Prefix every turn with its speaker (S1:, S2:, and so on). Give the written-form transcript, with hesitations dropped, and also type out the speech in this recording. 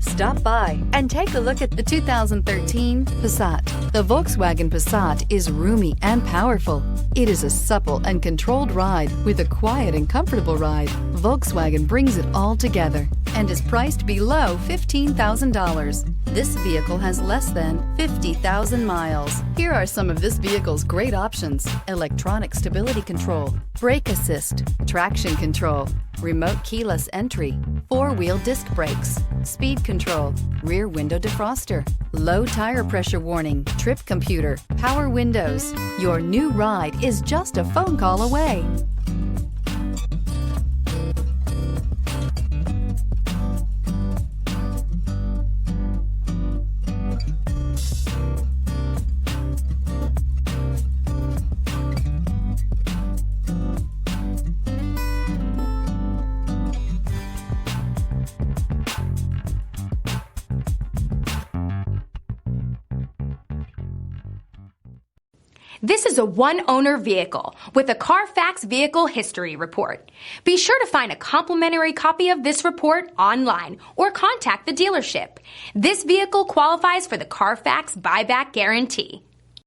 S1: Stop by and take a look at the 2013 Passat. The Volkswagen Passat is roomy and powerful. It is a supple and controlled ride with a quiet and comfortable ride. Volkswagen brings it all together and is priced below $15,000. This vehicle has less than 50,000 miles. Here are some of this vehicle's great options: electronic stability control, brake assist, traction control, remote keyless entry, four-wheel disc brakes, speed control, rear window defroster, low tire pressure warning, trip computer, power windows. Your new ride is just a phone call away.
S2: This is a one-owner vehicle with a Carfax Vehicle History Report. Be sure to find a complimentary copy of this report online or contact the dealership. This vehicle qualifies for the Carfax Buyback Guarantee.